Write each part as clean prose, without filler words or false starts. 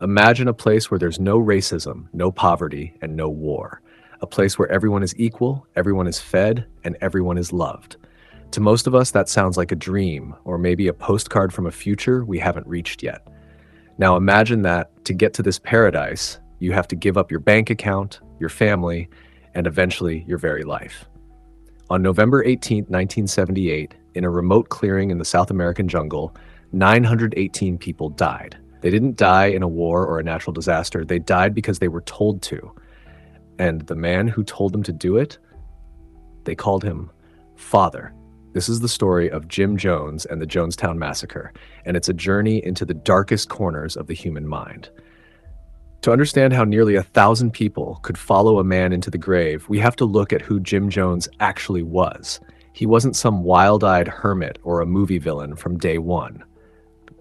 Imagine a place where there's no racism, no poverty, and no war. A place where everyone is equal, everyone is fed, and everyone is loved. To most of us, that sounds like a dream, or maybe a postcard from a future we haven't reached yet. Now imagine that to get to this paradise, you have to give up your bank account, your family, and eventually your very life. On November 18, 1978, in a remote clearing in the South American jungle, 918 people died. They didn't die in a war or a natural disaster. They died because they were told to. And the man who told them to do it, they called him Father. This is the story of Jim Jones and the Jonestown Massacre, and it's a journey into the darkest corners of the human mind. To understand how nearly 1,000 people could follow a man into the grave, we have to look at who Jim Jones actually was. He wasn't some wild-eyed hermit or a movie villain from day one.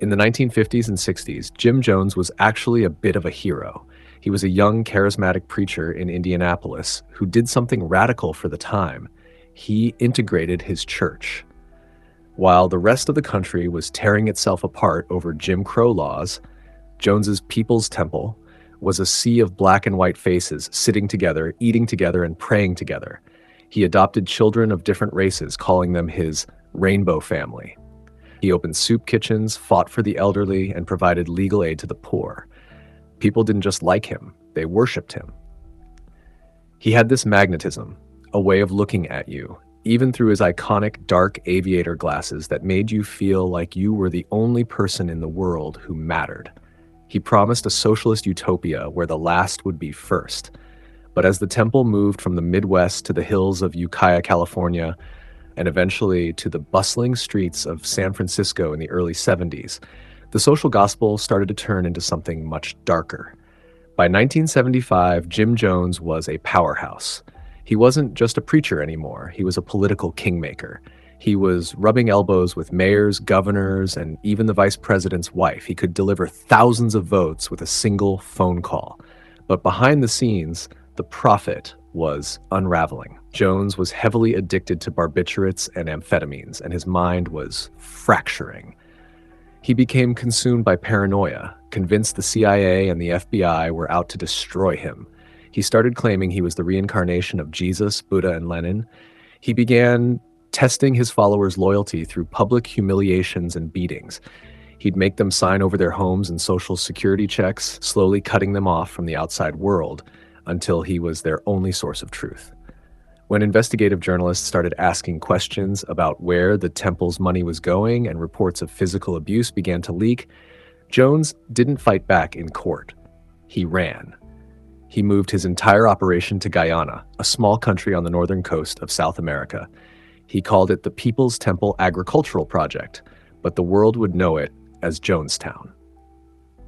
In the 1950s and 60s, Jim Jones was actually a bit of a hero. He was a young, charismatic preacher in Indianapolis who did something radical for the time. He integrated his church. While the rest of the country was tearing itself apart over Jim Crow laws, Jones's People's Temple was a sea of black and white faces sitting together, eating together, and praying together. He adopted children of different races, calling them his rainbow family. He opened soup kitchens, fought for the elderly, and provided legal aid to the poor. People didn't just like him, they worshipped him. He had this magnetism, a way of looking at you, even through his iconic dark aviator glasses that made you feel like you were the only person in the world who mattered. He promised a socialist utopia where the last would be first. But as the temple moved from the Midwest to the hills of Ukiah, California, and eventually to the bustling streets of San Francisco in the early 70s, the social gospel started to turn into something much darker. By 1975, Jim Jones was a powerhouse. He wasn't just a preacher anymore, he was a political kingmaker. He was rubbing elbows with mayors, governors, and even the vice president's wife. He could deliver thousands of votes with a single phone call. But behind the scenes, the profit was unraveling. Jones was heavily addicted to barbiturates and amphetamines, and his mind was fracturing. He became consumed by paranoia, convinced the CIA and the FBI were out to destroy him. He started claiming he was the reincarnation of Jesus, Buddha, and Lenin. He began testing his followers' loyalty through public humiliations and beatings. He'd make them sign over their homes and social security checks, slowly cutting them off from the outside world until he was their only source of truth. When investigative journalists started asking questions about where the temple's money was going and reports of physical abuse began to leak, Jones didn't fight back in court. He ran. He moved his entire operation to Guyana, a small country on the northern coast of South America. He called it the People's Temple Agricultural Project, but the world would know it as Jonestown.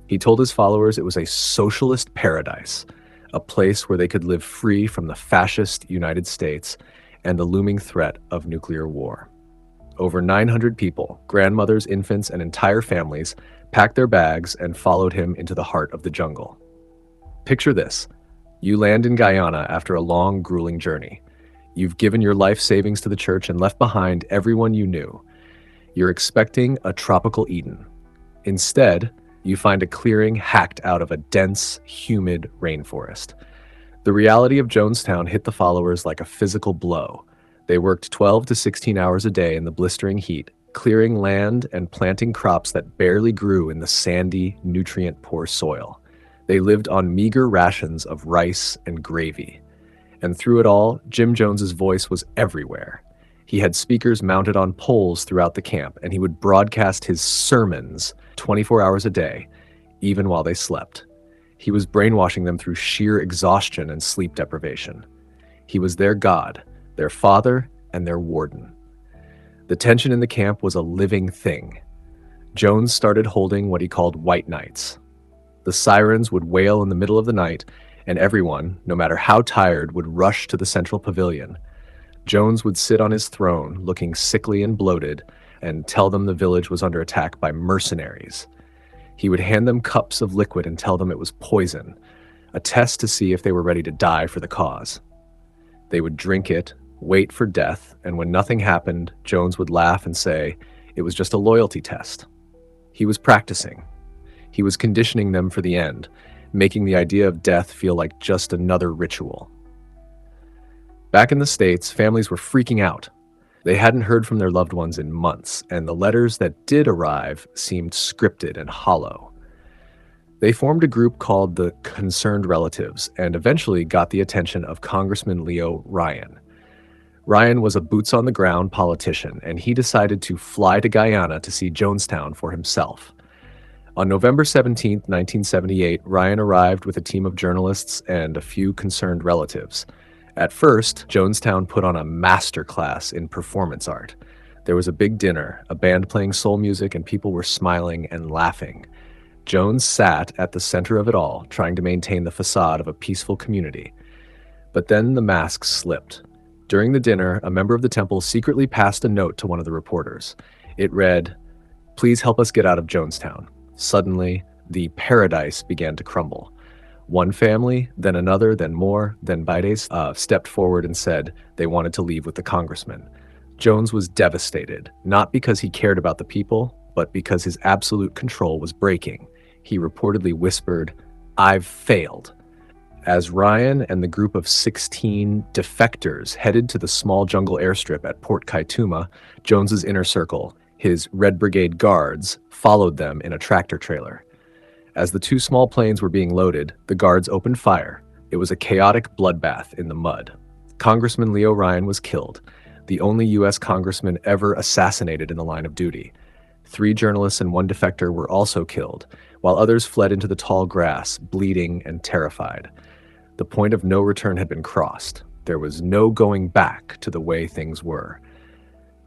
He told his followers it was a socialist paradise, a place where they could live free from the fascist United States and the looming threat of nuclear war. Over 900 people, grandmothers, infants, and entire families, packed their bags and followed him into the heart of the jungle. Picture this. You land in Guyana after a long, grueling journey. You've given your life savings to the church and left behind everyone you knew. You're expecting a tropical Eden. Instead, you find a clearing hacked out of a dense, humid rainforest. The reality of Jonestown hit the followers like a physical blow. They worked 12 to 16 hours a day in the blistering heat, clearing land and planting crops that barely grew in the sandy, nutrient-poor soil. They lived on meager rations of rice and gravy. And through it all, Jim Jones's voice was everywhere. He had speakers mounted on poles throughout the camp, and he would broadcast his sermons 24 hours a day, even while they slept. He was brainwashing them through sheer exhaustion and sleep deprivation. He was their God, their father, and their warden. The tension in the camp was a living thing. Jones started holding what he called white nights. The sirens would wail in the middle of the night, and everyone, no matter how tired, would rush to the central pavilion. Jones would sit on his throne, looking sickly and bloated, and tell them the village was under attack by mercenaries. He would hand them cups of liquid and tell them it was poison, a test to see if they were ready to die for the cause. They would drink it, wait for death, and when nothing happened, Jones would laugh and say, it was just a loyalty test. He was practicing. He was conditioning them for the end, making the idea of death feel like just another ritual. Back in the States, families were freaking out. They hadn't heard from their loved ones in months, and the letters that did arrive seemed scripted and hollow. They formed a group called the Concerned Relatives and eventually got the attention of Congressman Leo Ryan. Ryan was a boots-on-the-ground politician, and he decided to fly to Guyana to see Jonestown for himself. On November 17, 1978, Ryan arrived with a team of journalists and a few concerned relatives. At first, Jonestown put on a masterclass in performance art. There was a big dinner, a band playing soul music, and people were smiling and laughing. Jones sat at the center of it all, trying to maintain the facade of a peaceful community. But then the mask slipped. During the dinner, a member of the temple secretly passed a note to one of the reporters. It read, "Please help us get out of Jonestown." Suddenly, the paradise began to crumble. One family, then another, then more, then Baides stepped forward and said they wanted to leave with the congressman. Jones was devastated, not because he cared about the people, but because his absolute control was breaking. He reportedly whispered, "I've failed." As Ryan and the group of 16 defectors headed to the small jungle airstrip at Port Kaituma, Jones's inner circle, his Red Brigade guards, followed them in a tractor trailer. As the two small planes were being loaded, the guards opened fire. It was a chaotic bloodbath in the mud. Congressman Leo Ryan was killed, the only U.S. congressman ever assassinated in the line of duty. 3 journalists and 1 defector were also killed, while others fled into the tall grass, bleeding and terrified. The point of no return had been crossed. There was no going back to the way things were.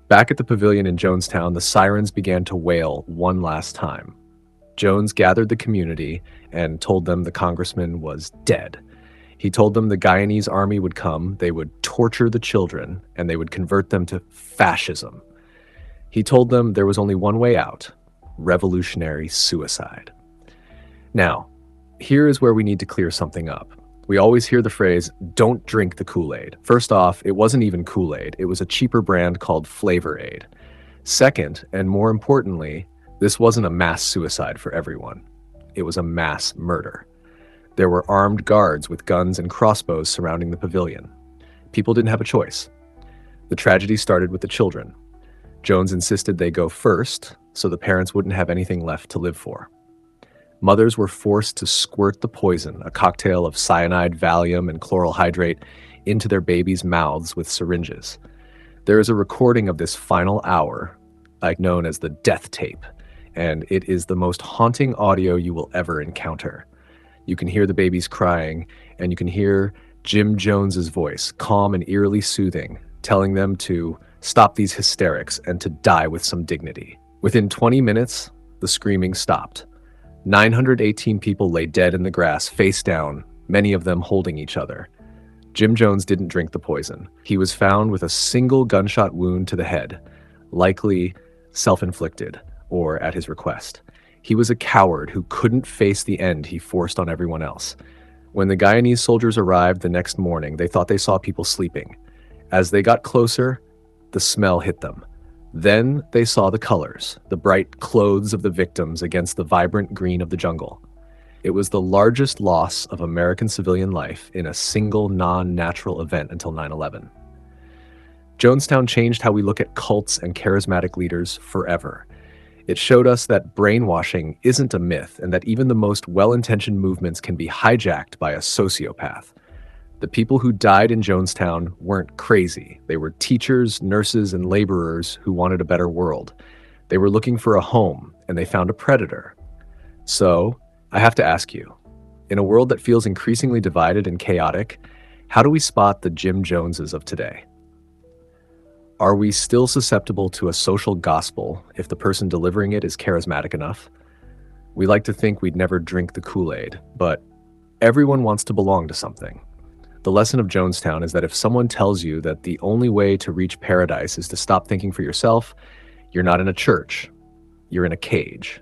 Back at the pavilion in Jonestown, the sirens began to wail one last time. Jones gathered the community and told them the congressman was dead. He told them the Guyanese army would come, they would torture the children, and they would convert them to fascism. He told them there was only one way out: revolutionary suicide. Now, here is where we need to clear something up. We always hear the phrase, "Don't drink the Kool-Aid." First off, it wasn't even Kool-Aid. It was a cheaper brand called Flavor Aid. Second, and more importantly, this wasn't a mass suicide for everyone. It was a mass murder. There were armed guards with guns and crossbows surrounding the pavilion. People didn't have a choice. The tragedy started with the children. Jones insisted they go first, so the parents wouldn't have anything left to live for. Mothers were forced to squirt the poison, a cocktail of cyanide, Valium, and chloral hydrate, into their babies' mouths with syringes. There is a recording of this final hour, known as the death tape, and it is the most haunting audio you will ever encounter. You can hear the babies crying, and you can hear Jim Jones's voice, calm and eerily soothing, telling them to stop these hysterics and to die with some dignity. Within 20 minutes, the screaming stopped. 918 people lay dead in the grass, face down, many of them holding each other. Jim Jones didn't drink the poison. He was found with a single gunshot wound to the head, likely self-inflicted or at his request. He was a coward who couldn't face the end he forced on everyone else. When the Guyanese soldiers arrived the next morning, they thought they saw people sleeping. As they got closer, the smell hit them. Then they saw the colors, the bright clothes of the victims against the vibrant green of the jungle. It was the largest loss of American civilian life in a single non-natural event until 9/11. Jonestown changed how we look at cults and charismatic leaders forever. It showed us that brainwashing isn't a myth and that even the most well-intentioned movements can be hijacked by a sociopath. The people who died in Jonestown weren't crazy. They were teachers, nurses, and laborers who wanted a better world. They were looking for a home, and they found a predator. So, I have to ask you, in a world that feels increasingly divided and chaotic, how do we spot the Jim Joneses of today? Are we still susceptible to a social gospel if the person delivering it is charismatic enough? We like to think we'd never drink the Kool-Aid, but everyone wants to belong to something. The lesson of Jonestown is that if someone tells you that the only way to reach paradise is to stop thinking for yourself, you're not in a church, you're in a cage.